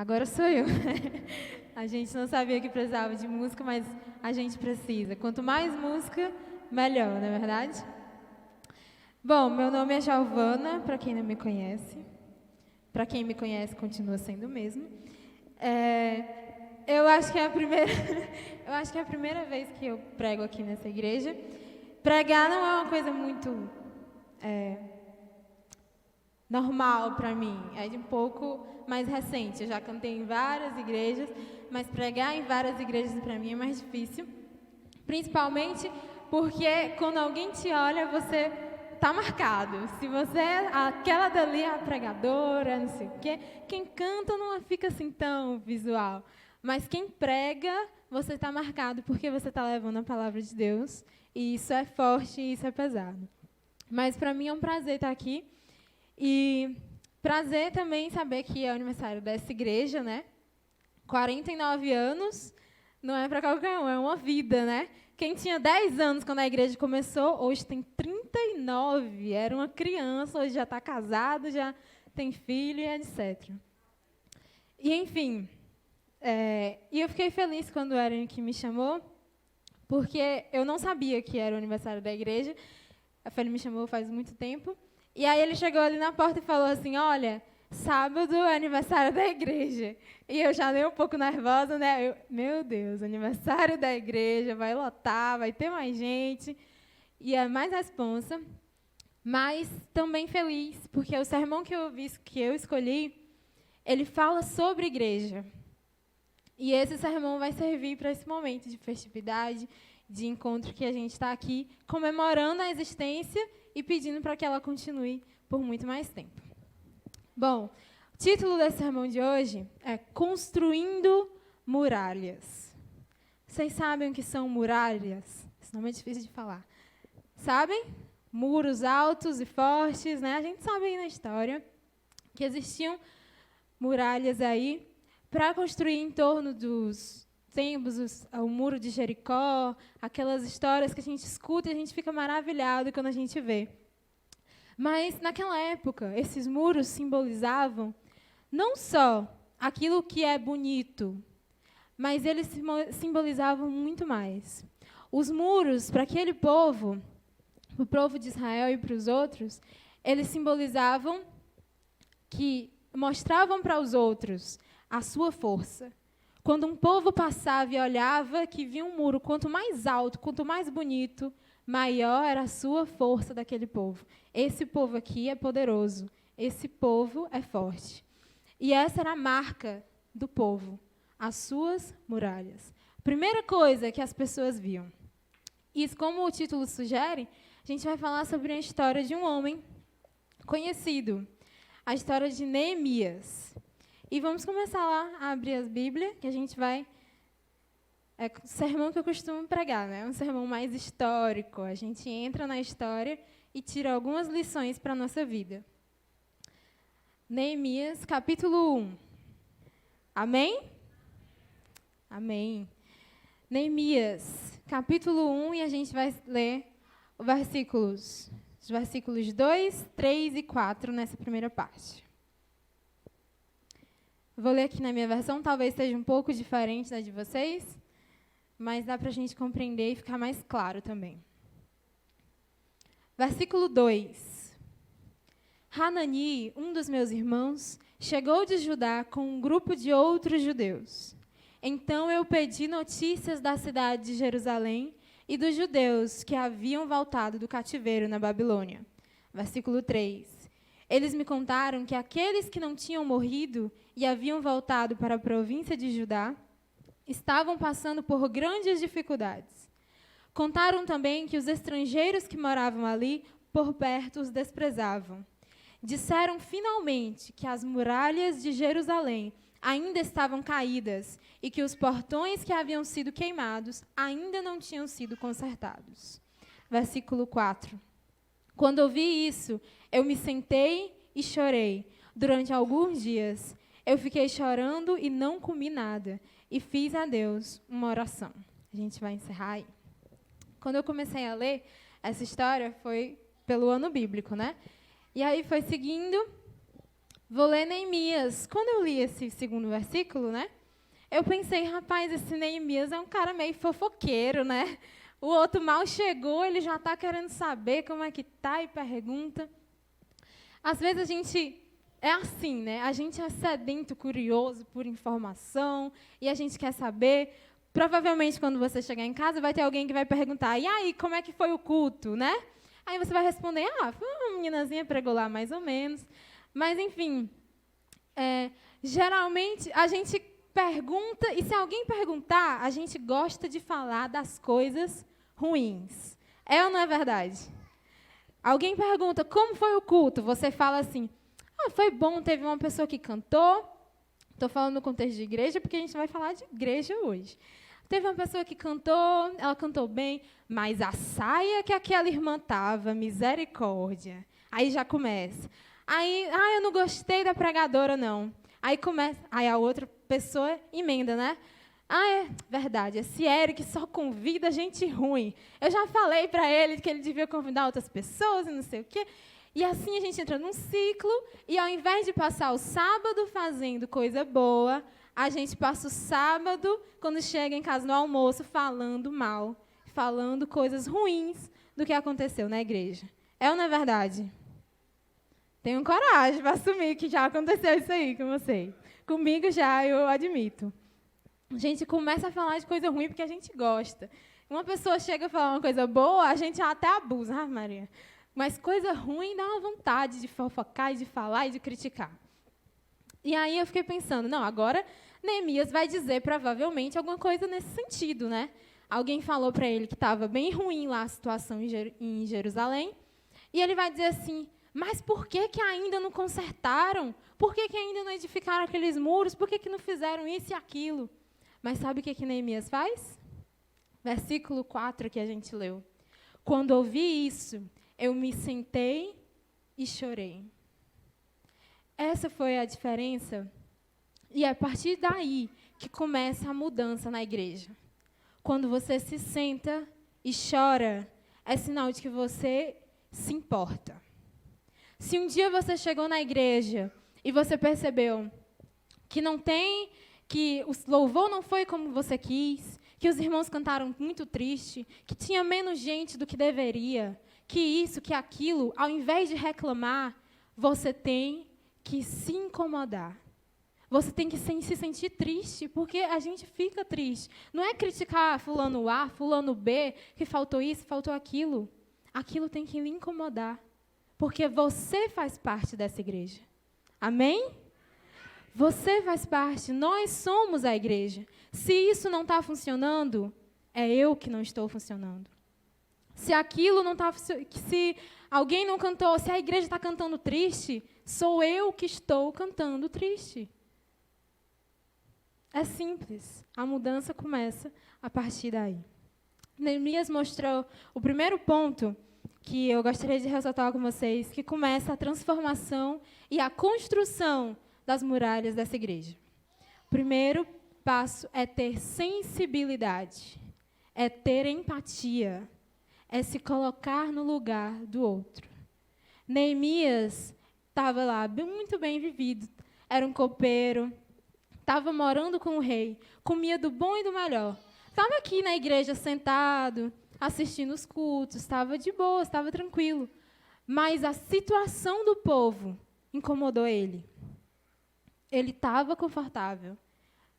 Agora sou eu. A gente não sabia que precisava de música, mas a gente precisa. Quanto mais música, melhor, não é verdade? Bom, meu nome é Giovana, para quem não me conhece. Para quem me conhece, continua sendo o mesmo. Eu acho que é a primeira, eu acho que é a primeira vez que eu prego aqui nessa igreja. Pregar não é uma coisa muito normal para mim, é de um pouco mais recente. Eu já cantei em várias igrejas, mas pregar em várias igrejas para mim é mais difícil, principalmente porque quando alguém te olha, você tá marcado. Se você é aquela dali, a pregadora, não sei o quê, quem canta não fica assim tão visual, mas quem prega, você está marcado porque você está levando a palavra de Deus, e isso é forte e isso é pesado. Mas para mim é um prazer estar aqui. E prazer também saber que é o aniversário dessa igreja, né? 49 anos não é para qualquer um, é uma vida, né? Quem tinha 10 anos quando a igreja começou, hoje tem 39. Era uma criança, hoje já está casado, já tem filho e etc. E, enfim, e eu fiquei feliz quando o Eren me chamou, porque eu não sabia que era o aniversário da igreja. A Feli me chamou faz muito tempo. E aí ele chegou ali na porta e falou assim, olha, sábado é aniversário da igreja. E eu já dei um pouco nervosa, né? Meu Deus, aniversário da igreja, vai lotar, vai ter mais gente. E é mais responsa. Mas também feliz, porque o sermão que eu escolhi, ele fala sobre igreja. E esse sermão vai servir para esse momento de festividade, de encontro que a gente está aqui, comemorando a existência e pedindo para que ela continue por muito mais tempo. Bom, o título desse sermão de hoje é Construindo Muralhas. Vocês sabem o que são muralhas? Esse nome é difícil de falar. Sabem? Muros altos e fortes, né? A gente sabe aí na história que existiam muralhas aí para construir em torno dos templos, o muro de Jericó, aquelas histórias que a gente escuta e a gente fica maravilhado quando a gente vê. Mas, naquela época, esses muros simbolizavam não só aquilo que é bonito, mas eles simbolizavam muito mais. Os muros, para aquele povo, para o povo de Israel e para os outros, eles simbolizavam que mostravam para os outros a sua força. Quando um povo passava e olhava, que via um muro, quanto mais alto, quanto mais bonito, maior era a sua força daquele povo. Esse povo aqui é poderoso, esse povo é forte. E essa era a marca do povo, as suas muralhas. Primeira coisa que as pessoas viam. E como o título sugere, a gente vai falar sobre a história de um homem conhecido, a história de Neemias. E vamos começar lá a abrir as Bíblias, que a gente vai... É o sermão que eu costumo pregar, né? É um sermão mais histórico. A gente entra na história e tira algumas lições para a nossa vida. Neemias, capítulo 1. Amém? Amém. Neemias, capítulo 1, e a gente vai ler os versículos 2, 3 e 4 nessa primeira parte. Vou ler aqui na minha versão, talvez seja um pouco diferente da de vocês, mas dá para a gente compreender e ficar mais claro também. Versículo 2. Hanani, um dos meus irmãos, chegou de Judá com um grupo de outros judeus. Então eu pedi notícias da cidade de Jerusalém e dos judeus que haviam voltado do cativeiro na Babilônia. Versículo 3. Eles me contaram que aqueles que não tinham morrido e haviam voltado para a província de Judá estavam passando por grandes dificuldades. Contaram também que os estrangeiros que moravam ali, por perto, os desprezavam. Disseram finalmente que as muralhas de Jerusalém ainda estavam caídas e que os portões que haviam sido queimados ainda não tinham sido consertados. Versículo 4. Quando ouvi isso, eu me sentei e chorei. Durante alguns dias, eu fiquei chorando e não comi nada. E fiz a Deus uma oração. A gente vai encerrar aí. Quando eu comecei a ler essa história, foi pelo ano bíblico, né? E aí foi seguindo Vou ler Neemias. Quando eu li esse segundo versículo, né? Eu pensei, rapaz, esse Neemias é um cara meio fofoqueiro, né? O outro mal chegou, ele já está querendo saber como é que tá e pergunta. Às vezes a gente é assim, né? A gente é sedento, curioso por informação e a gente quer saber. Provavelmente, quando você chegar em casa, vai ter alguém que vai perguntar, e aí, como é que foi o culto, né? Aí você vai responder, foi uma meninazinha pregou lá, mais ou menos. Mas, enfim, geralmente a gente pergunta, e se alguém perguntar, a gente gosta de falar das coisas ruins. É ou não é verdade? Alguém pergunta, como foi o culto? Você fala assim, foi bom, teve uma pessoa que cantou. Estou falando no contexto de igreja, porque a gente vai falar de igreja hoje. Teve uma pessoa que cantou, ela cantou bem, mas a saia que aquela irmã estava, misericórdia. Aí já começa. Aí, eu não gostei da pregadora, não. Aí começa, aí a outra pessoa emenda, né? É verdade, esse Eric só convida gente ruim. Eu já falei para ele que ele devia convidar outras pessoas e não sei o quê. E assim a gente entra num ciclo, e ao invés de passar o sábado fazendo coisa boa, a gente passa o sábado, quando chega em casa no almoço, falando mal, falando coisas ruins do que aconteceu na igreja. É ou não é verdade? Tenham coragem para assumir que já aconteceu isso aí com vocês. Comigo já, eu admito. A gente começa a falar de coisa ruim porque a gente gosta. Uma pessoa chega a falar uma coisa boa, a gente até abusa, Maria. Mas coisa ruim dá uma vontade de fofocar, e de falar e de criticar. E aí eu fiquei pensando, não, agora Neemias vai dizer provavelmente alguma coisa nesse sentido, né? Alguém falou para ele que estava bem ruim lá a situação em Jerusalém, e ele vai dizer assim, mas por que ainda não consertaram? Por que ainda não edificaram aqueles muros? Por que não fizeram isso e aquilo? Mas sabe o que Neemias faz? Versículo 4 que a gente leu. Quando ouvi isso, eu me sentei e chorei. Essa foi a diferença. E é a partir daí que começa a mudança na igreja. Quando você se senta e chora, é sinal de que você se importa. Se um dia você chegou na igreja e você percebeu que que o louvor não foi como você quis, que os irmãos cantaram muito triste, que tinha menos gente do que deveria, que isso, que aquilo, ao invés de reclamar, você tem que se incomodar. Você tem que se sentir triste, porque a gente fica triste. Não é criticar fulano A, fulano B, que faltou isso, faltou aquilo. Aquilo tem que lhe incomodar, porque você faz parte dessa igreja. Amém? Você faz parte, nós somos a igreja. Se isso não está funcionando, é eu que não estou funcionando. Se aquilo não está funcionando, se alguém não cantou, se a igreja está cantando triste, sou eu que estou cantando triste. É simples. A mudança começa a partir daí. Neemias mostrou o primeiro ponto que eu gostaria de ressaltar com vocês, que começa a transformação e a construção das muralhas dessa igreja. O primeiro passo é ter sensibilidade, é ter empatia, é se colocar no lugar do outro. Neemias estava lá, muito bem vivido, era um copeiro, estava morando com o rei, comia do bom e do melhor. Estava aqui na igreja sentado, assistindo os cultos, estava de boa, estava tranquilo. Mas a situação do povo incomodou ele. Ele estava confortável,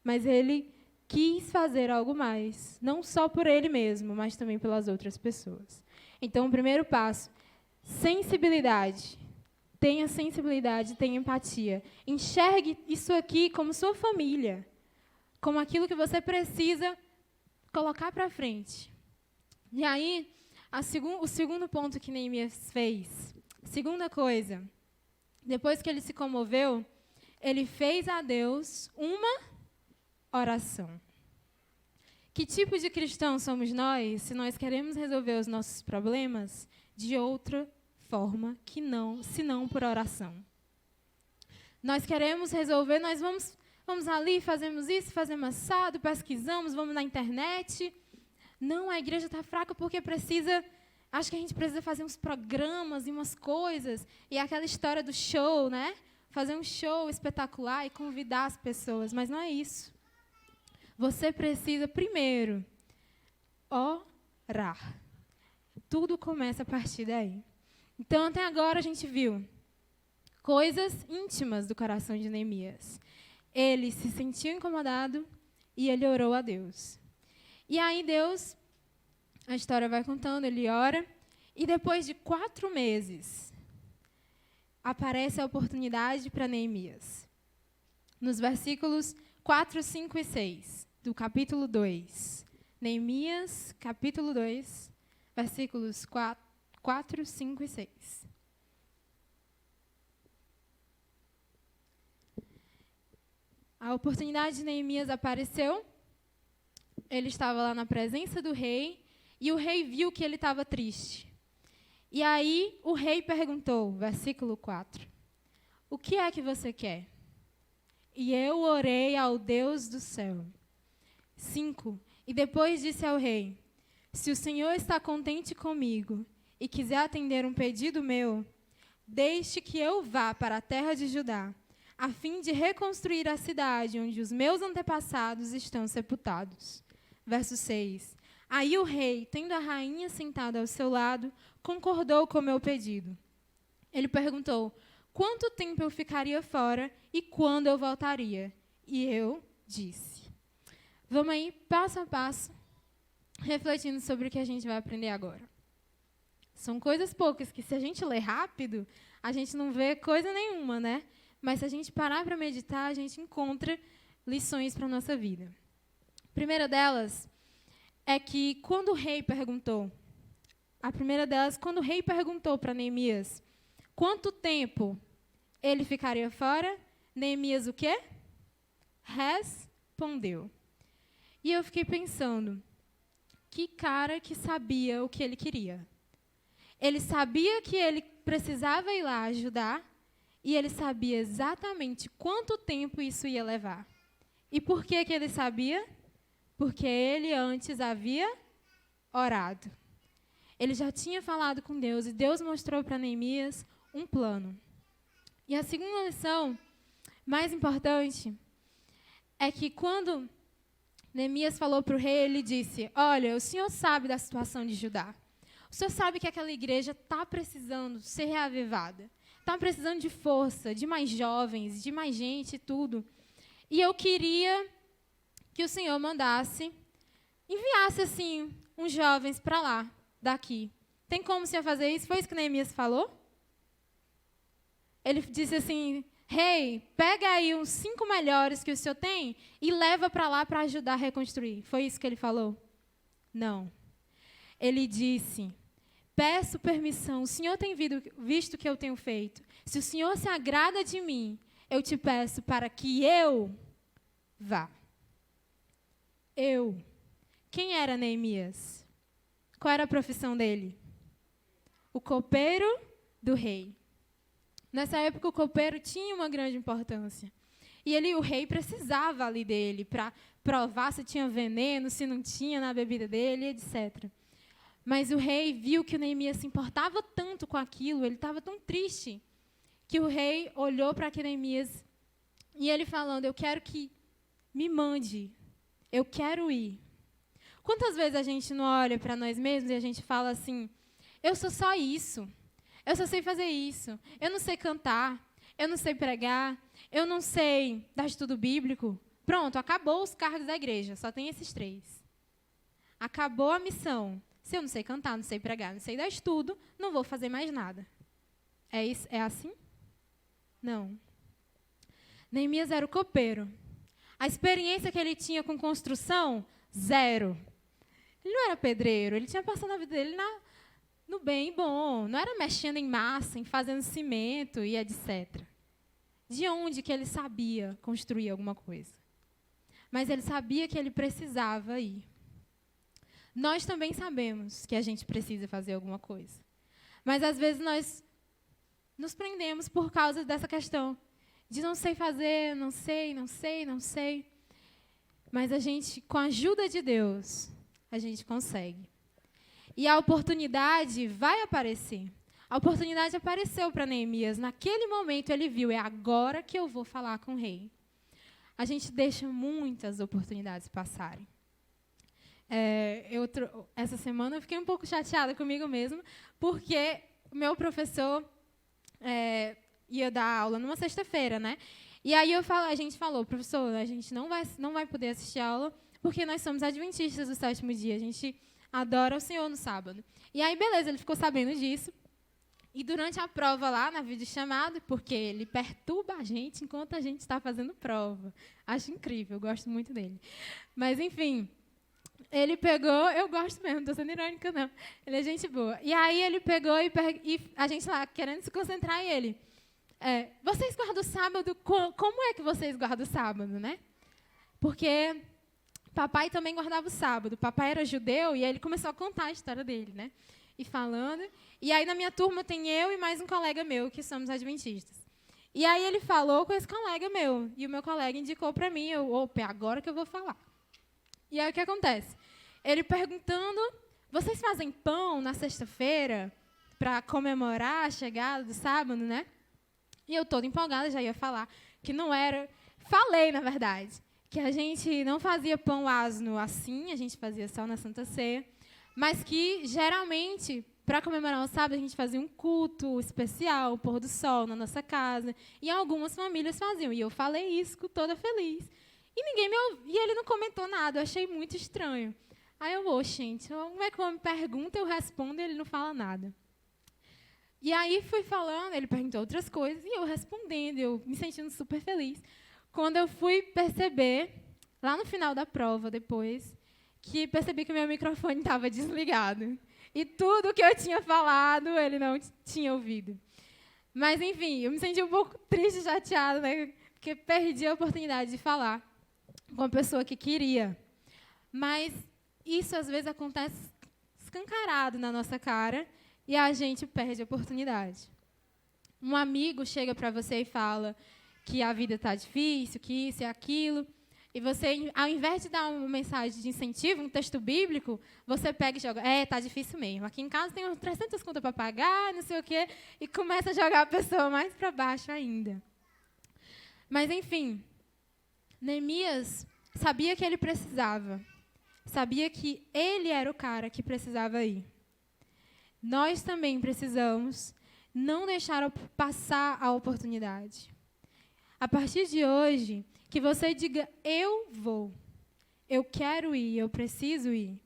mas ele quis fazer algo mais, não só por ele mesmo, mas também pelas outras pessoas. Então, o primeiro passo, sensibilidade. Tenha sensibilidade, tenha empatia. Enxergue isso aqui como sua família, como aquilo que você precisa colocar para frente. E aí, o segundo ponto que Neemias fez, segunda coisa, depois que ele se comoveu, ele fez a Deus uma oração. Que tipo de cristão somos nós se nós queremos resolver os nossos problemas de outra forma que não, senão por oração? Nós queremos resolver, nós vamos ali, fazemos isso, fazemos assado, pesquisamos, vamos na internet. Não, a igreja está fraca porque acho que a gente precisa fazer uns programas e umas coisas. E aquela história do show, né? fazer um show espetacular e convidar as pessoas, mas não é isso. Você precisa, primeiro, orar. Tudo começa a partir daí. Então, até agora, a gente viu coisas íntimas do coração de Neemias. Ele se sentiu incomodado e ele orou a Deus. E aí, Deus, a história vai contando, ele ora, e depois de 4 meses, aparece a oportunidade para Neemias. Nos versículos 4, 5 e 6, do capítulo 2. Neemias, capítulo 2, versículos 4, 5 e 6. A oportunidade de Neemias apareceu, ele estava lá na presença do rei, e o rei viu que ele estava triste. E aí o rei perguntou, versículo 4, o que é que você quer? E eu orei ao Deus do céu. 5, e depois disse ao rei, se o Senhor está contente comigo e quiser atender um pedido meu, deixe que eu vá para a terra de Judá, a fim de reconstruir a cidade onde os meus antepassados estão sepultados. Verso 6. Aí o rei, tendo a rainha sentada ao seu lado, concordou com o meu pedido. Ele perguntou, quanto tempo eu ficaria fora e quando eu voltaria? E eu disse. Vamos aí, passo a passo, refletindo sobre o que a gente vai aprender agora. São coisas poucas que, se a gente ler rápido, a gente não vê coisa nenhuma, né? Mas se a gente parar para meditar, a gente encontra lições para a nossa vida. A primeira delas é que quando o rei perguntou, para Neemias quanto tempo ele ficaria fora, Neemias o quê? Respondeu. E eu fiquei pensando, que cara que sabia o que ele queria. Ele sabia que ele precisava ir lá ajudar, e ele sabia exatamente quanto tempo isso ia levar. E por que ele sabia? Porque ele antes havia orado. Ele já tinha falado com Deus, e Deus mostrou para Neemias um plano. E a segunda lição, mais importante, é que quando Neemias falou para o rei, ele disse, olha, o senhor sabe da situação de Judá. O senhor sabe que aquela igreja está precisando ser reavivada. Está precisando de força, de mais jovens, de mais gente e tudo. E eu queria que o Senhor enviasse, assim, uns jovens para lá, daqui. Tem como o Senhor fazer isso? Foi isso que Neemias falou? Ele disse assim, rei, pega aí uns 5 melhores que o Senhor tem e leva para lá para ajudar a reconstruir. Foi isso que ele falou? Não. Ele disse, peço permissão, o Senhor tem visto o que eu tenho feito. Se o Senhor se agrada de mim, eu te peço para que eu vá. Eu. Quem era Neemias? Qual era a profissão dele? O copeiro do rei. Nessa época, o copeiro tinha uma grande importância. E o rei precisava ali dele para provar se tinha veneno, se não tinha na bebida dele, etc. Mas o rei viu que o Neemias se importava tanto com aquilo, ele estava tão triste, que o rei olhou para aquele Neemias e ele falando, eu quero que me mande, eu quero ir. Quantas vezes a gente não olha para nós mesmos e a gente fala assim, eu sou só isso, eu só sei fazer isso, eu não sei cantar, eu não sei pregar, eu não sei dar estudo bíblico. Pronto, acabou os cargos da igreja, só tem esses 3. Acabou a missão. Se eu não sei cantar, não sei pregar, não sei dar estudo, não vou fazer mais nada. É isso? É assim? Não. Neemias era o copeiro. A experiência que ele tinha com construção, 0. Ele não era pedreiro, ele tinha passado a vida dele no bem e bom. Não era mexendo em massa, em fazendo cimento e etc. De onde que ele sabia construir alguma coisa? Mas ele sabia que ele precisava ir. Nós também sabemos que a gente precisa fazer alguma coisa. Mas, às vezes, nós nos prendemos por causa dessa questão de não sei fazer, não sei. Mas a gente, com a ajuda de Deus, a gente consegue. E a oportunidade vai aparecer. A oportunidade apareceu para Neemias. Naquele momento ele viu, é agora que eu vou falar com o rei. A gente deixa muitas oportunidades passarem. Essa semana eu fiquei um pouco chateada comigo mesma, porque o meu professor ia dar aula numa sexta-feira, né? E aí a gente falou, professor, a gente não vai poder assistir a aula, porque nós somos adventistas do sétimo dia, a gente adora o Senhor no sábado. E aí, beleza, ele ficou sabendo disso. E durante a prova lá, na videochamada, porque ele perturba a gente enquanto a gente está fazendo prova. Acho incrível, eu gosto muito dele. Mas, enfim, ele pegou, eu gosto mesmo, não estou sendo irônica, não. Ele é gente boa. E aí ele pegou e a gente lá, querendo se concentrar, e ele... vocês guardam o sábado? Como é que vocês guardam o sábado, né? Porque papai também guardava o sábado. Papai era judeu e aí ele começou a contar a história dele, né? E falando. E aí, na minha turma, tem eu e mais um colega meu, que somos adventistas. E aí, ele falou com esse colega meu. E o meu colega indicou para mim, opa, é agora que eu vou falar. E aí, o que acontece? Ele perguntando, vocês fazem pão na sexta-feira para comemorar a chegada do sábado, né? E eu, toda empolgada, já ia falar que não era... Falei, na verdade, que a gente não fazia pão asno assim, a gente fazia só na Santa Ceia. Mas que, geralmente, para comemorar o sábado, a gente fazia um culto especial, o pôr do sol na nossa casa. E algumas famílias faziam. E eu falei isso toda feliz. E ninguém me ouviu. E ele não comentou nada. Eu achei muito estranho. Aí eu, gente, como é que o homem pergunta, eu respondo e ele não fala nada. E aí fui falando, ele perguntou outras coisas, e eu respondendo, eu me sentindo super feliz. Quando eu fui perceber, lá no final da prova, depois... que percebi que meu microfone estava desligado. E tudo que eu tinha falado, ele não tinha ouvido. Mas, enfim, eu me senti um pouco triste e chateada, né? Porque perdi a oportunidade de falar com a pessoa que queria. Mas isso, às vezes, acontece escancarado na nossa cara e a gente perde a oportunidade. Um amigo chega para você e fala que a vida está difícil, que isso e aquilo... E você, ao invés de dar uma mensagem de incentivo, um texto bíblico, você pega e joga, tá difícil mesmo. Aqui em casa tem umas 300 contas para pagar, não sei o quê, e começa a jogar a pessoa mais para baixo ainda. Mas, enfim, Neemias sabia que ele precisava. Sabia que ele era o cara que precisava ir. Nós também precisamos não deixar passar a oportunidade. A partir de hoje... que você diga, eu vou, eu quero ir, eu preciso ir.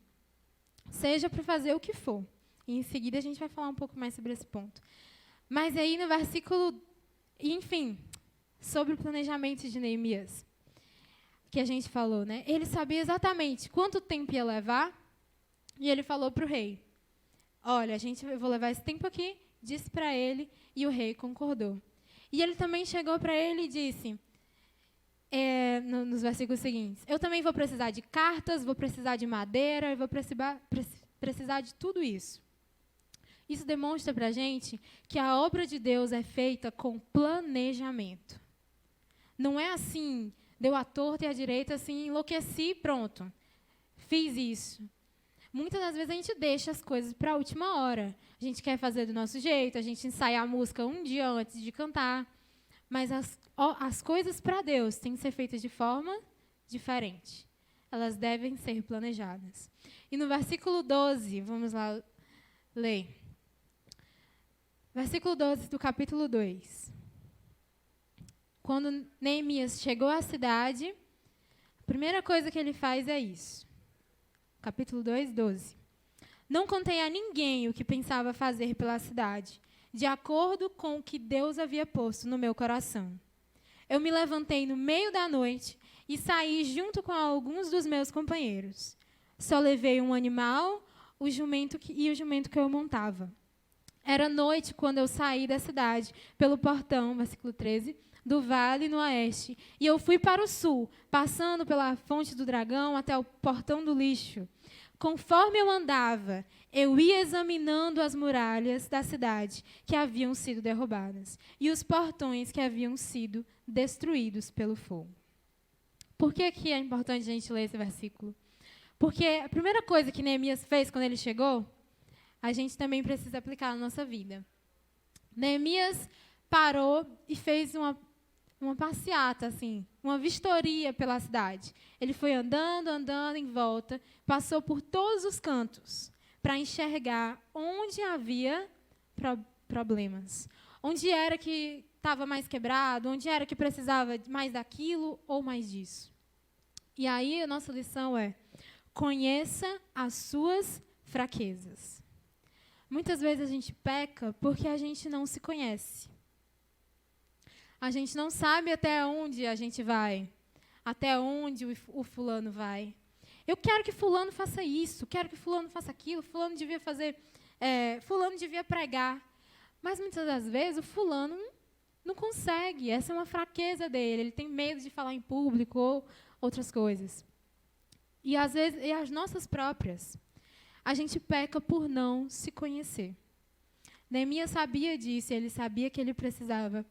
Seja para fazer o que for. E em seguida a gente vai falar um pouco mais sobre esse ponto. Mas aí no versículo, enfim, sobre o planejamento de Neemias, que a gente falou, né? Ele sabia exatamente quanto tempo ia levar, e ele falou para o rei, olha, eu vou levar esse tempo aqui, disse para ele, e o rei concordou. E ele também chegou para ele e disse... nos versículos seguintes, eu também vou precisar de cartas, vou precisar de madeira, e vou precisar de tudo isso. Isso demonstra para a gente que a obra de Deus é feita com planejamento. Não é assim, deu à torta e à direita, assim, enlouqueci, pronto, fiz isso. Muitas das vezes a gente deixa as coisas para a última hora. A gente quer fazer do nosso jeito, a gente ensaia a música um dia antes de cantar. Mas as coisas para Deus têm que ser feitas de forma diferente. Elas devem ser planejadas. E no versículo 12, vamos lá ler. Versículo 12 do capítulo 2. Quando Neemias chegou à cidade, a primeira coisa que ele faz é isso. Capítulo 2, 12. Não contei a ninguém o que pensava fazer pela cidade, de acordo com o que Deus havia posto no meu coração. Eu me levantei no meio da noite e saí junto com alguns dos meus companheiros. Só levei um animal, o jumento que eu montava. Era noite quando eu saí da cidade, pelo portão, versículo 13, do vale no oeste, e eu fui para o sul, passando pela fonte do dragão até o portão do lixo. Conforme eu andava, eu ia examinando as muralhas da cidade que haviam sido derrubadas e os portões que haviam sido destruídos pelo fogo. Por que é importante a gente ler esse versículo? Porque a primeira coisa que Neemias fez quando ele chegou, a gente também precisa aplicar na nossa vida. Neemias parou e fez uma passeata, assim, uma vistoria pela cidade. Ele foi andando, andando em volta, passou por todos os cantos para enxergar onde havia problemas. Onde era que estava mais quebrado, onde era que precisava mais daquilo ou mais disso. E aí a nossa lição é: conheça as suas fraquezas. Muitas vezes a gente peca porque a gente não se conhece. A gente não sabe até onde a gente vai, até onde o fulano vai. Eu quero que fulano faça isso, quero que fulano faça aquilo, fulano devia fazer, fulano devia pregar. Mas muitas das vezes o fulano não consegue, essa é uma fraqueza dele, ele tem medo de falar em público ou outras coisas. E às vezes, e as nossas próprias, a gente peca por não se conhecer. Neemias sabia disso, ele sabia que ele precisava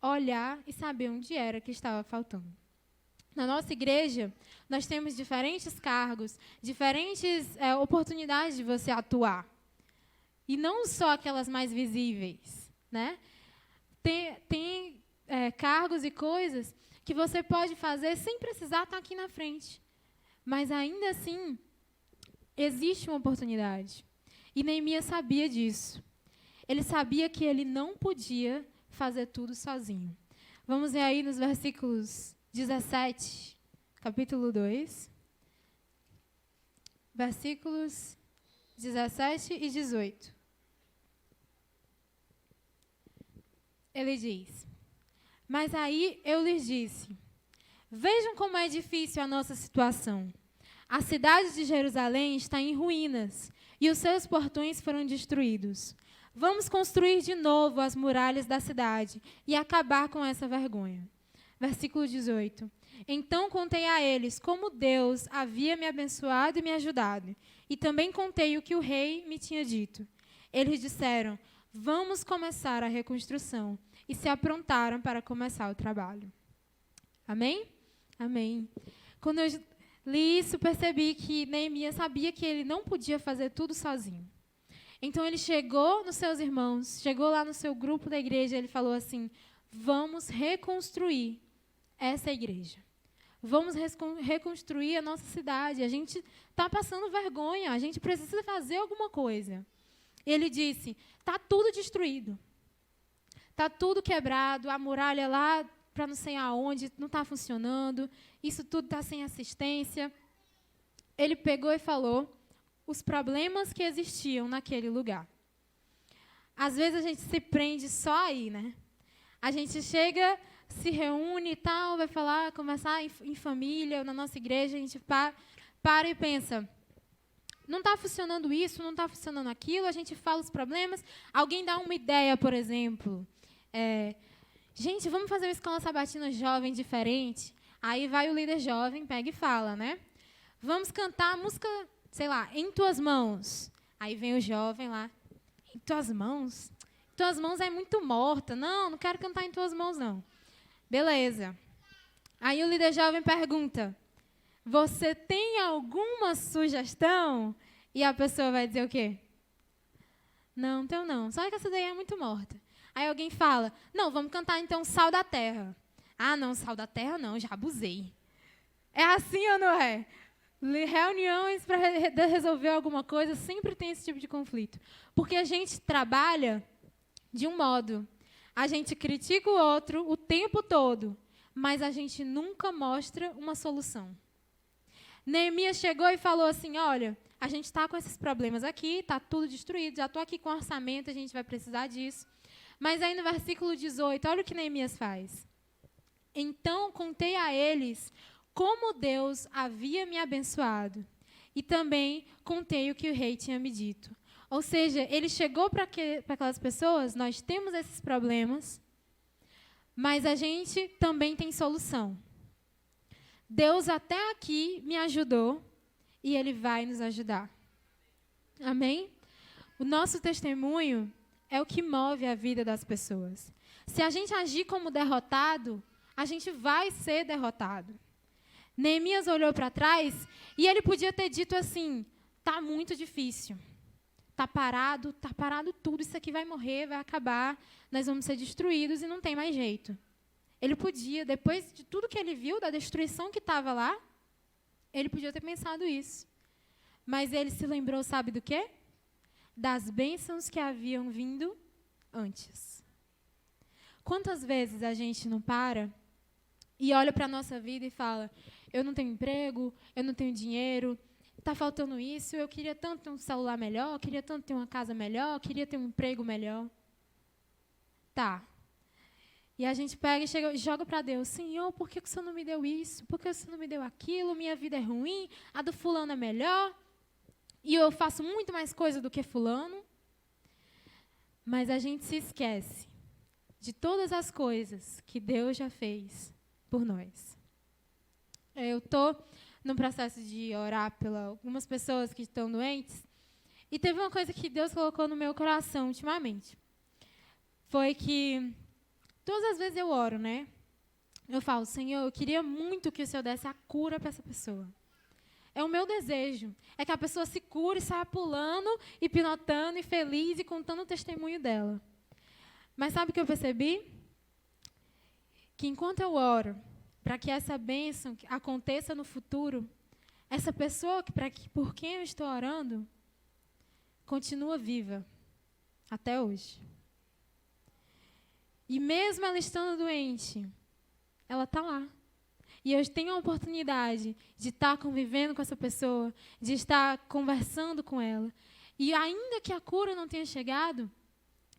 olhar e saber onde era que estava faltando. Na nossa igreja, nós temos diferentes cargos, diferentes oportunidades de você atuar. E não só aquelas mais visíveis, né? Tem cargos e coisas que você pode fazer sem precisar estar aqui na frente. Mas, ainda assim, existe uma oportunidade. E Neemias sabia disso. Ele sabia que ele não podia fazer tudo sozinho. Vamos ver aí nos versículos 17, capítulo 2. Versículos 17 e 18. Ele diz: mas aí eu lhes disse, vejam como é difícil a nossa situação. A cidade de Jerusalém está em ruínas e os seus portões foram destruídos. Vamos construir de novo as muralhas da cidade e acabar com essa vergonha. Versículo 18. Então contei a eles como Deus havia me abençoado e me ajudado. E também contei o que o rei me tinha dito. Eles disseram: vamos começar a reconstrução. E se aprontaram para começar o trabalho. Amém? Amém. Quando eu li isso, percebi que Neemias sabia que ele não podia fazer tudo sozinho. Então ele chegou nos seus irmãos, chegou lá no seu grupo da igreja, ele falou assim: vamos reconstruir essa igreja. Vamos reconstruir a nossa cidade. A gente está passando vergonha, a gente precisa fazer alguma coisa. E ele disse: está tudo destruído. Está tudo quebrado, a muralha lá para não sei aonde não está funcionando, isso tudo está sem assistência. Ele pegou e falou os problemas que existiam naquele lugar. Às vezes a gente se prende só aí, né? A gente chega, se reúne e tal, vai falar, conversar em família, na nossa igreja, a gente para e pensa: não está funcionando isso, não está funcionando aquilo, a gente fala os problemas, alguém dá uma ideia, por exemplo. Gente, vamos fazer uma escola sabatina jovem diferente. Aí vai o líder jovem, pega e fala, né? Vamos cantar a música, sei lá, Em Tuas Mãos. Aí vem o jovem lá: em tuas mãos? Em tuas mãos é muito morta. Não quero cantar em tuas mãos, não. Beleza. Aí o líder jovem pergunta: você tem alguma sugestão? E a pessoa vai dizer o quê? Não tenho não. Só que essa daí é muito morta. Aí alguém fala: não, vamos cantar então Sal da Terra. Ah, não, Sal da Terra não, já abusei. É assim ou não é? Reuniões para resolver alguma coisa sempre tem esse tipo de conflito. Porque a gente trabalha de um modo. A gente critica o outro o tempo todo, mas a gente nunca mostra uma solução. Neemias chegou e falou assim: olha, a gente está com esses problemas aqui, está tudo destruído, já estou aqui com orçamento, a gente vai precisar disso. Mas aí no versículo 18, olha o que Neemias faz. Então contei a eles como Deus havia me abençoado. E também contei o que o rei tinha me dito. Ou seja, ele chegou para aquelas pessoas: nós temos esses problemas, mas a gente também tem solução. Deus até aqui me ajudou e Ele vai nos ajudar. Amém? O nosso testemunho é o que move a vida das pessoas. Se a gente agir como derrotado, a gente vai ser derrotado. Neemias olhou para trás e ele podia ter dito assim: está muito difícil. está parado tudo, isso aqui vai morrer, vai acabar, nós vamos ser destruídos e não tem mais jeito. Ele podia, depois de tudo que ele viu, da destruição que estava lá, ele podia ter pensado isso. Mas ele se lembrou, sabe do quê? Das bênçãos que haviam vindo antes. Quantas vezes a gente não para e olha para a nossa vida e fala, eu não tenho emprego, eu não tenho dinheiro, está faltando isso, eu queria tanto ter um celular melhor, eu queria tanto ter uma casa melhor, eu queria ter um emprego melhor. Tá. E a gente pega e chega, joga para Deus, Senhor, por que o Senhor não me deu isso? Por que o Senhor não me deu aquilo? Minha vida é ruim, a do fulano é melhor, e eu faço muito mais coisa do que fulano. Mas a gente se esquece de todas as coisas que Deus já fez por nós. Eu estou no processo de orar por algumas pessoas que estão doentes, e teve uma coisa que Deus colocou no meu coração ultimamente. Foi que todas as vezes eu oro, né? Eu falo, Senhor, eu queria muito que o Senhor desse a cura para essa pessoa. É o meu desejo. É que a pessoa se cure, saia pulando, e pinotando, e feliz, e contando o testemunho dela. Mas sabe o que eu percebi? Que enquanto eu oro, para que essa bênção aconteça no futuro, essa pessoa por quem eu estou orando, continua viva até hoje. E mesmo ela estando doente, ela está lá. E eu tenho a oportunidade de estar convivendo com essa pessoa, de estar conversando com ela. E ainda que a cura não tenha chegado,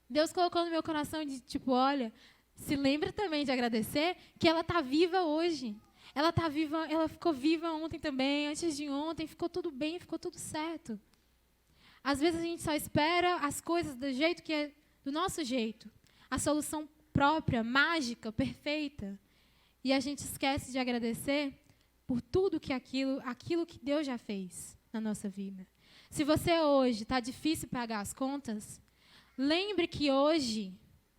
Deus colocou no meu coração de tipo, olha, se lembra também de agradecer que ela está viva hoje. Ela está viva, ela ficou viva ontem também, antes de ontem, ficou tudo bem, ficou tudo certo. Às vezes a gente só espera as coisas do jeito que é, do nosso jeito. A solução própria, mágica, perfeita. E a gente esquece de agradecer por tudo que aquilo que Deus já fez na nossa vida. Se você hoje está difícil pagar as contas, lembre que hoje,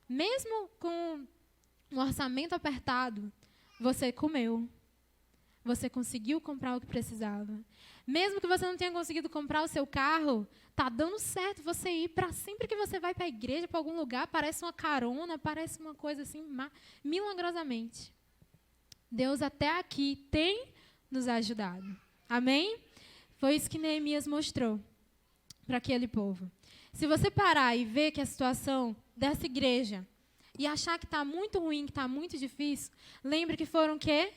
mesmo com um orçamento apertado, você comeu. Você conseguiu comprar o que precisava. Mesmo que você não tenha conseguido comprar o seu carro, está dando certo você ir para sempre que você vai para a igreja, para algum lugar, parece uma carona, parece uma coisa assim, milagrosamente. Deus até aqui tem nos ajudado. Amém? Foi isso que Neemias mostrou para aquele povo. Se você parar e ver que a situação dessa igreja e achar que está muito ruim, que está muito difícil, lembre que foram o quê?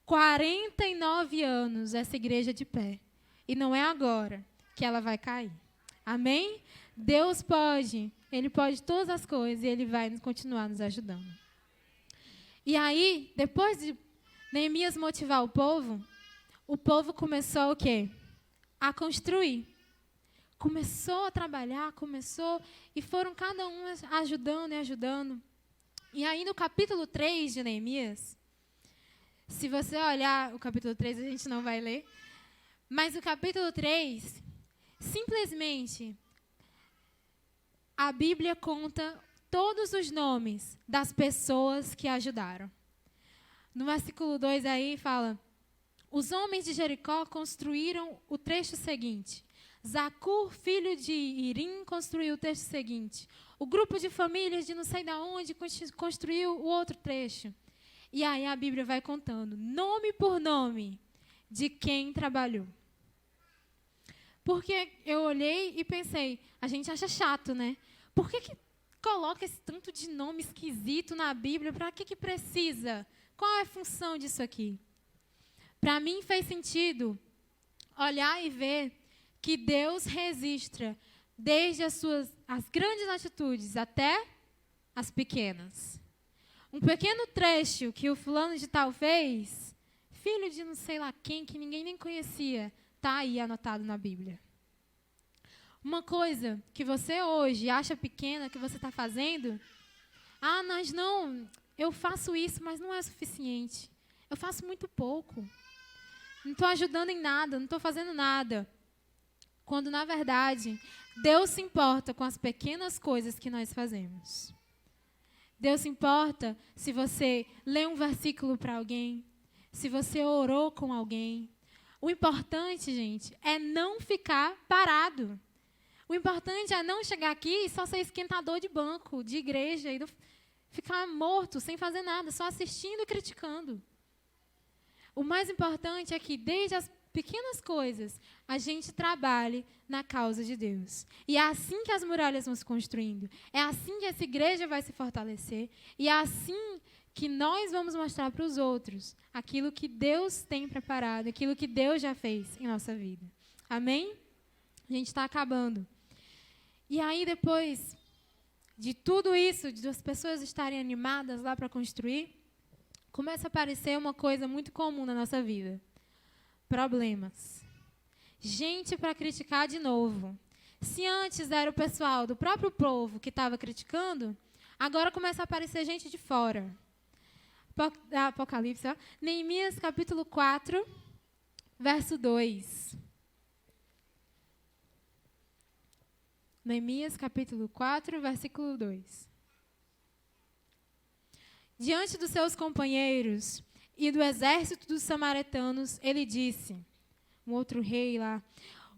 49 anos essa igreja de pé. E não é agora que ela vai cair. Amém? Deus pode, Ele pode todas as coisas e Ele vai continuar nos ajudando. E aí, depois de Neemias motivar o povo começou o quê? A construir. Começou a trabalhar, e foram cada um ajudando e ajudando. E aí no capítulo 3 de Neemias, se você olhar o capítulo 3, a gente não vai ler, mas o capítulo 3, simplesmente, a Bíblia conta todos os nomes das pessoas que ajudaram. No versículo 2 aí fala, os homens de Jericó construíram o trecho seguinte. Zacur, filho de Irim, construiu o trecho seguinte. O grupo de famílias de não sei de onde construiu o outro trecho. E aí a Bíblia vai contando, nome por nome, de quem trabalhou. Porque eu olhei e pensei, a gente acha chato, né? Por que coloca esse tanto de nome esquisito na Bíblia? Para que precisa? Qual é a função disso aqui? Para mim fez sentido olhar e ver que Deus registra desde as grandes atitudes até as pequenas. Um pequeno trecho que o fulano de tal fez, filho de não sei lá quem, que ninguém nem conhecia, está aí anotado na Bíblia. Uma coisa que você hoje acha pequena, que você está fazendo, mas não, eu faço isso, mas não é suficiente. Eu faço muito pouco. Não estou ajudando em nada, não estou fazendo nada. Quando, na verdade, Deus se importa com as pequenas coisas que nós fazemos. Deus se importa se você lê um versículo para alguém, se você orou com alguém. O importante, gente, é não ficar parado. O importante é não chegar aqui e só ser esquentador de banco, de igreja, e ficar morto, sem fazer nada, só assistindo e criticando. O mais importante é que, desde as pequenas coisas, a gente trabalhe na causa de Deus. E é assim que as muralhas vão se construindo. É assim que essa igreja vai se fortalecer. E é assim que nós vamos mostrar para os outros aquilo que Deus tem preparado, aquilo que Deus já fez em nossa vida. Amém? A gente está acabando. E aí, depois de tudo isso, de as pessoas estarem animadas lá para construir, começa a aparecer uma coisa muito comum na nossa vida. Problemas. Gente para criticar de novo. Se antes era o pessoal do próprio povo que estava criticando, agora começa a aparecer gente de fora. Apocalipse, ó. Neemias capítulo 4, verso 2. Neemias capítulo 4, versículo 2. Diante dos seus companheiros e do exército dos samaritanos, ele disse, um outro rei lá,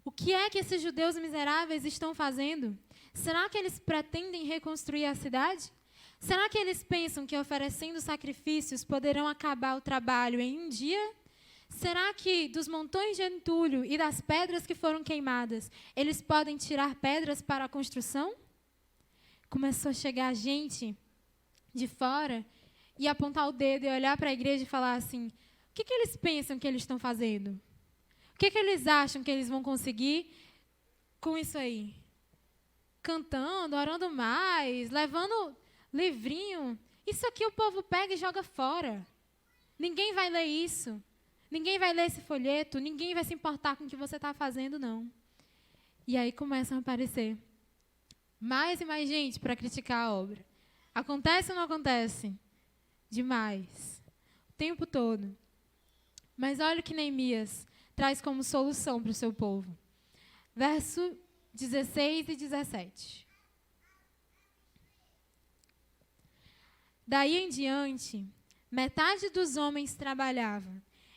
o que é que esses judeus miseráveis estão fazendo? Será que eles pretendem reconstruir a cidade? Será que eles pensam que oferecendo sacrifícios poderão acabar o trabalho em um dia? Será que dos montões de entulho e das pedras que foram queimadas, eles podem tirar pedras para a construção? Começou a chegar gente de fora e apontar o dedo e olhar para a igreja e falar assim, o que eles pensam que eles estão fazendo? O que eles acham que eles vão conseguir com isso aí? Cantando, orando mais, levando livrinho. Isso aqui o povo pega e joga fora. Ninguém vai ler isso. Ninguém vai ler esse folheto, ninguém vai se importar com o que você está fazendo, não. E aí começam a aparecer mais e mais gente para criticar a obra. Acontece ou não acontece? Demais. O tempo todo. Mas olha o que Neemias traz como solução para o seu povo. Verso 16 e 17. Daí em diante, metade dos homens trabalhava,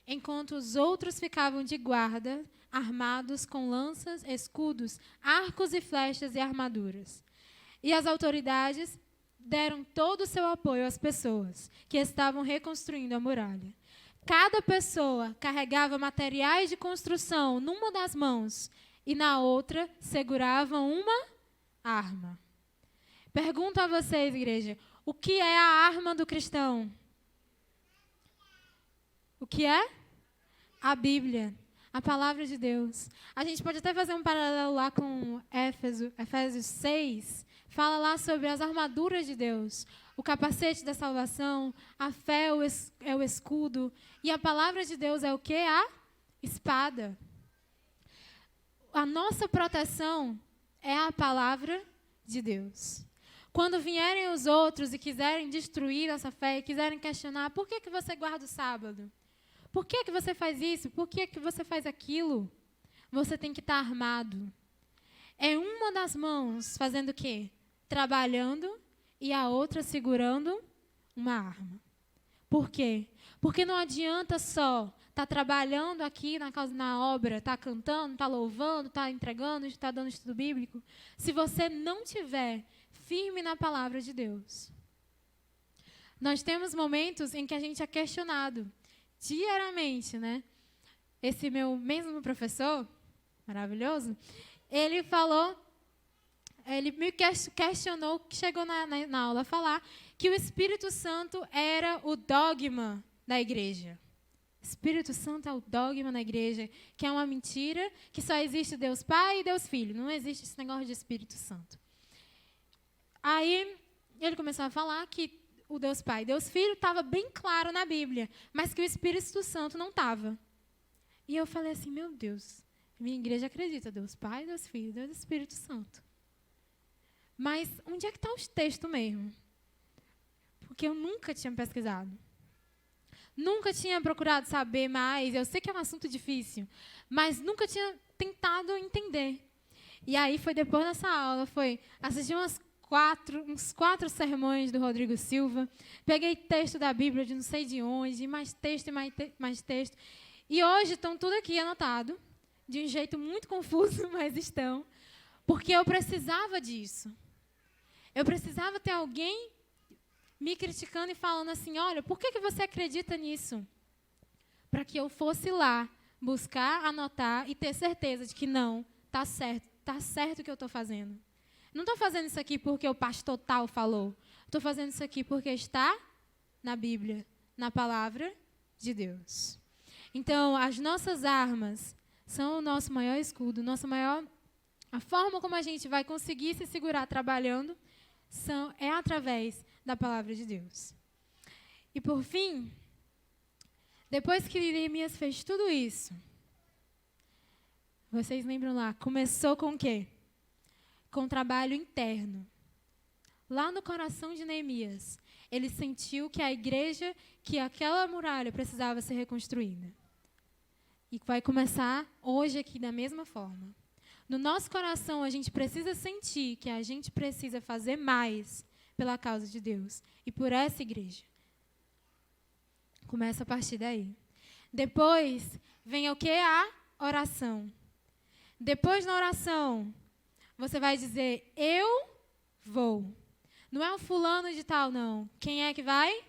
enquanto os outros ficavam de guarda, armados com lanças, escudos, arcos e flechas e armaduras. E as autoridades deram todo o seu apoio às pessoas que estavam reconstruindo a muralha. Cada pessoa carregava materiais de construção numa das mãos e na outra segurava uma arma. Pergunto a vocês, igreja, o que é a arma do cristão? O que é? A Bíblia, a palavra de Deus. A gente pode até fazer um paralelo lá com Efésios 6, fala lá sobre as armaduras de Deus, o capacete da salvação, a fé é o escudo, e a palavra de Deus é o quê? A espada. A nossa proteção é a palavra de Deus. Quando vierem os outros e quiserem destruir essa fé, e quiserem questionar, por que você guarda o sábado? Por que você faz isso? Por que você faz aquilo? Você tem que estar armado. É uma das mãos fazendo o quê? Trabalhando e a outra segurando uma arma. Por quê? Porque não adianta só estar trabalhando aqui na obra, estar cantando, estar louvando, estar entregando, estar dando estudo bíblico, se você não tiver firme na palavra de Deus. Nós temos momentos em que a gente é questionado. Diariamente, né? Esse meu mesmo professor, maravilhoso, ele me questionou, chegou na aula a falar que o Espírito Santo era o dogma da igreja. Espírito Santo é o dogma da igreja, que é uma mentira, que só existe Deus Pai e Deus Filho. Não existe esse negócio de Espírito Santo. Aí, ele começou a falar que o Deus Pai e Deus Filho estava bem claro na Bíblia, mas que o Espírito Santo não estava. E eu falei assim, meu Deus, minha igreja acredita, Deus Pai, Deus Filho, Deus Espírito Santo. Mas onde é que está os textos mesmo? Porque eu nunca tinha pesquisado. Nunca tinha procurado saber mais, eu sei que é um assunto difícil, mas nunca tinha tentado entender. E aí foi depois dessa aula, foi assistir uns 4 sermões do Rodrigo Silva, peguei texto da Bíblia de não sei de onde, mais texto e mais texto. E hoje estão tudo aqui anotado, de um jeito muito confuso, mas estão. Porque eu precisava disso. Eu precisava ter alguém me criticando e falando assim, olha, por que você acredita nisso? Para que eu fosse lá, buscar, anotar e ter certeza de que não, está certo o que eu estou fazendo. Não estou fazendo isso aqui porque o pastor tal falou. Estou fazendo isso aqui porque está na Bíblia, na palavra de Deus. Então, as nossas armas são o nosso maior escudo, a forma como a gente vai conseguir se segurar trabalhando é através da palavra de Deus. E por fim, depois que Neemias fez tudo isso, vocês lembram lá, começou com o quê? Com trabalho interno. Lá no coração de Neemias, ele sentiu que a igreja, que aquela muralha precisava ser reconstruída. E vai começar hoje aqui da mesma forma. No nosso coração, a gente precisa sentir que a gente precisa fazer mais pela causa de Deus e por essa igreja. Começa a partir daí. Depois, vem o que? A oração. Depois da oração, você vai dizer, eu vou. Não é um fulano de tal, não. Quem é que vai?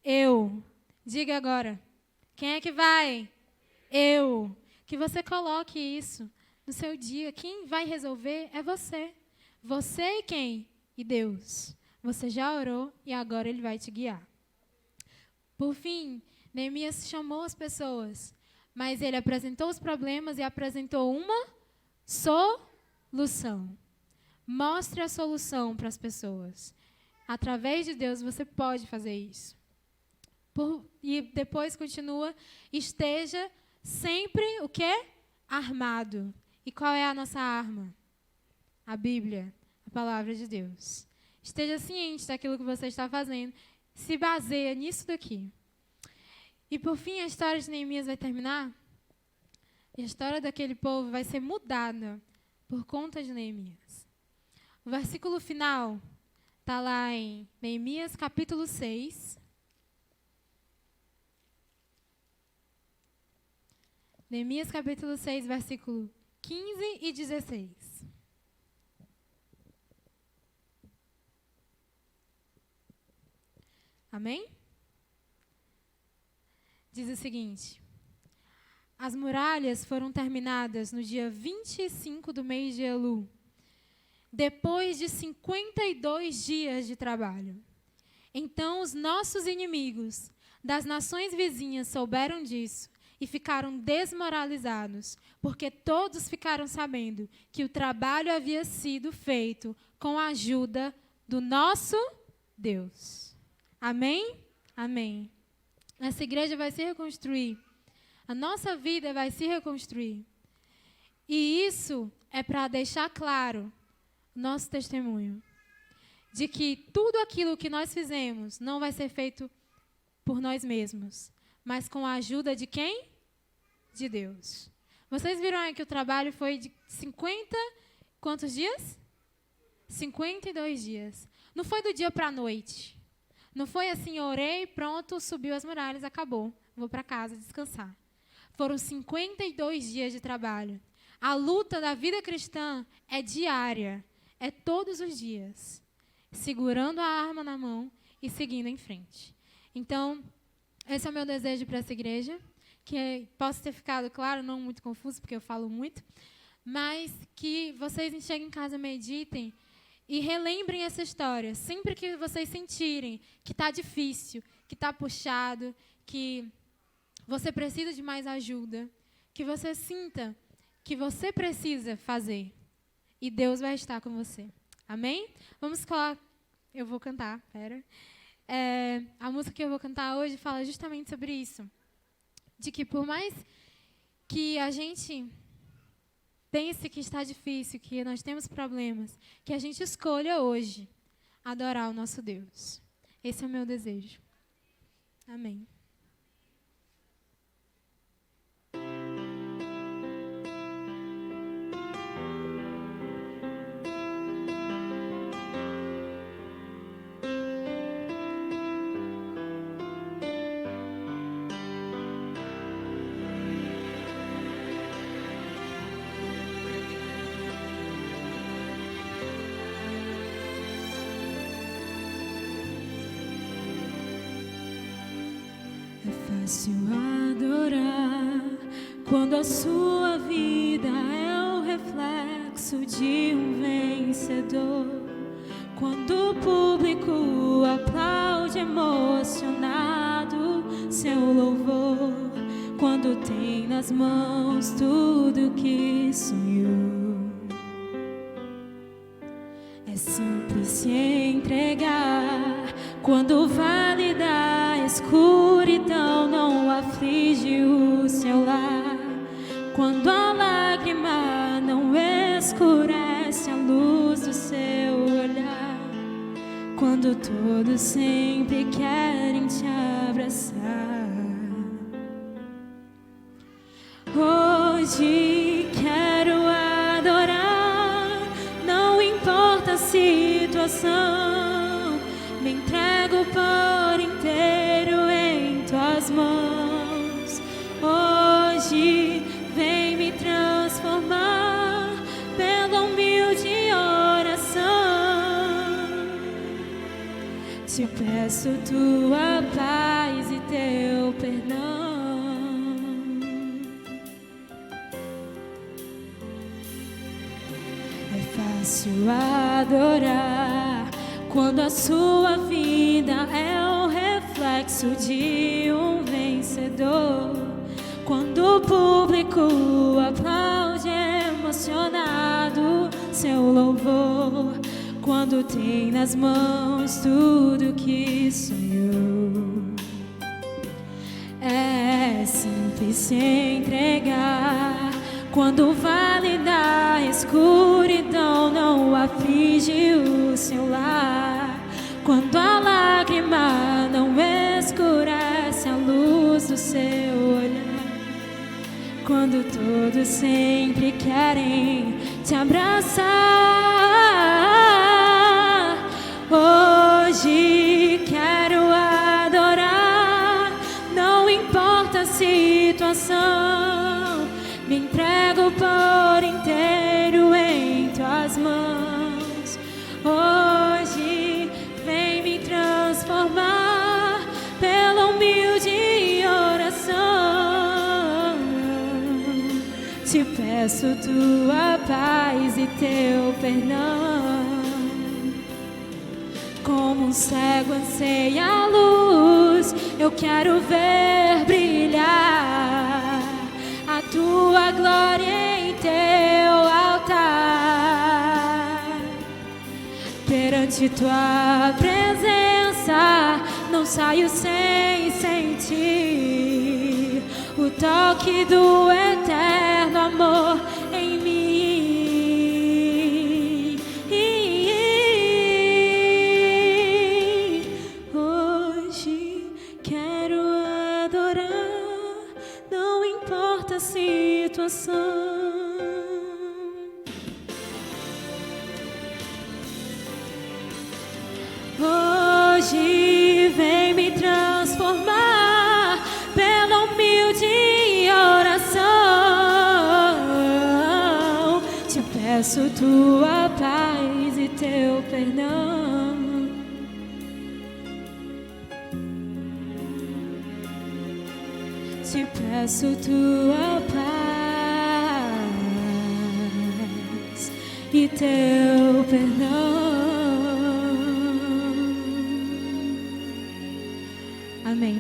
Eu. Diga agora. Quem é que vai? Eu. Que você coloque isso no seu dia. Quem vai resolver é você. Você e quem? E Deus. Você já orou e agora Ele vai te guiar. Por fim, Neemias chamou as pessoas, mas ele apresentou os problemas e apresentou uma solução. Mostre a solução para as pessoas. Através de Deus você pode fazer isso. E depois continua, esteja sempre o quê? Armado. E qual é a nossa arma? A Bíblia, a palavra de Deus. Esteja ciente daquilo que você está fazendo. Se baseia nisso daqui. E por fim, a história de Neemias vai terminar. E a história daquele povo vai ser mudada por conta de Neemias. O versículo final está lá em Neemias capítulo 6. Neemias capítulo 6, versículo 15 e 16. Amém? Diz o seguinte: as muralhas foram terminadas no dia 25 do mês de Elul, depois de 52 dias de trabalho. Então os nossos inimigos das nações vizinhas souberam disso e ficaram desmoralizados, porque todos ficaram sabendo que o trabalho havia sido feito com a ajuda do nosso Deus. Amém? Amém. Essa igreja vai se reconstruir. A nossa vida vai se reconstruir. E isso é para deixar claro nosso testemunho de que tudo aquilo que nós fizemos não vai ser feito por nós mesmos, mas com a ajuda de quem? De Deus. Vocês viram aí que o trabalho foi de 50, quantos dias? 52 dias. Não foi do dia para a noite. Não foi assim, orei, pronto, subiu as muralhas, acabou. Vou para casa descansar. Foram 52 dias de trabalho. A luta da vida cristã é diária. É todos os dias. Segurando a arma na mão e seguindo em frente. Então, esse é o meu desejo para essa igreja. Que possa ter ficado claro, não muito confuso, porque eu falo muito. Mas que vocês cheguem em casa, meditem e relembrem essa história. Sempre que vocês sentirem que está difícil, que está puxado, que você precisa de mais ajuda, que você sinta que você precisa fazer. E Deus vai estar com você. Amém? Vamos colocar. Eu vou cantar, pera. A música que eu vou cantar hoje fala justamente sobre isso. De que por mais que a gente pense que está difícil, que nós temos problemas, que a gente escolha hoje adorar o nosso Deus. Esse é o meu desejo. Amém. fácil adorar quando a sua vida é o reflexo de um vencedor. Quando o público aplaude emocionado seu louvor, quando tem nas mãos tudo que sonhou. É simples se entregar quando o vale da escuridão não aflige o seu lar, quando a lágrima não escurece a luz do seu olhar, quando todos sempre querem te abraçar. Hoje quero adorar, não importa a situação, me entrego por inteiro em tuas mãos. Hoje vem me transformar pela humilde oração. Te peço tua paz e teu perdão. É fácil adorar quando a sua vida é o reflexo de um vencedor. Quando o público aplaude emocionado seu louvor, quando tem nas mãos tudo que sonhou. É simples se entregar quando o vale da escuridão não aflige o seu lar, quando a lágrima não escurece a luz do seu olhar, quando todos sempre querem te abraçar. Hoje quero adorar, não importa a situação, me entrego por inteiro em tuas mãos. Hoje vem me transformar pela humilde oração. Te peço tua paz e teu perdão. Como um cego anseia a luz, eu quero ver brilhar a tua glória em teu altar. Perante tua presença, não saio sem sentir o toque do eterno amor em mim. Hoje quero adorar, não importa a situação. Hoje vem me transformar pela humilde oração. Te peço tua paz e teu perdão. Te peço tua paz e teu perdão. Amém.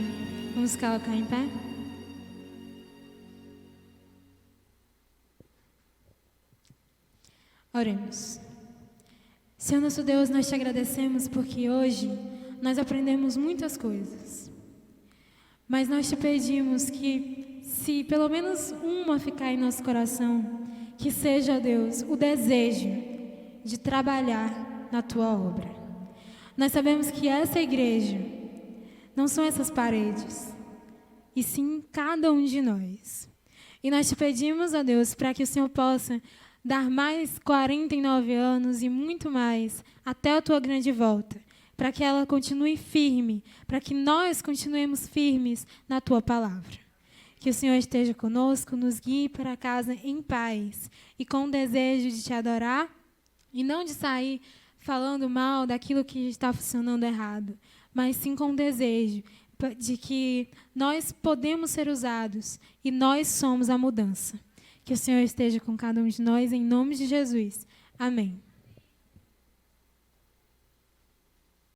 Vamos colocar em pé? Oremos. Senhor nosso Deus, nós te agradecemos porque hoje nós aprendemos muitas coisas. Mas nós te pedimos que, se pelo menos uma ficar em nosso coração, que seja, Deus, o desejo de trabalhar na tua obra. Nós sabemos que essa igreja não são essas paredes, e sim cada um de nós. E nós te pedimos, ó Deus, para que o Senhor possa dar mais 49 anos e muito mais até a tua grande volta, para que ela continue firme, para que nós continuemos firmes na tua palavra. Que o Senhor esteja conosco, nos guie para casa em paz e com o desejo de te adorar e não de sair falando mal daquilo que está funcionando errado, mas sim com o desejo de que nós podemos ser usados e nós somos a mudança. Que o Senhor esteja com cada um de nós, em nome de Jesus. Amém.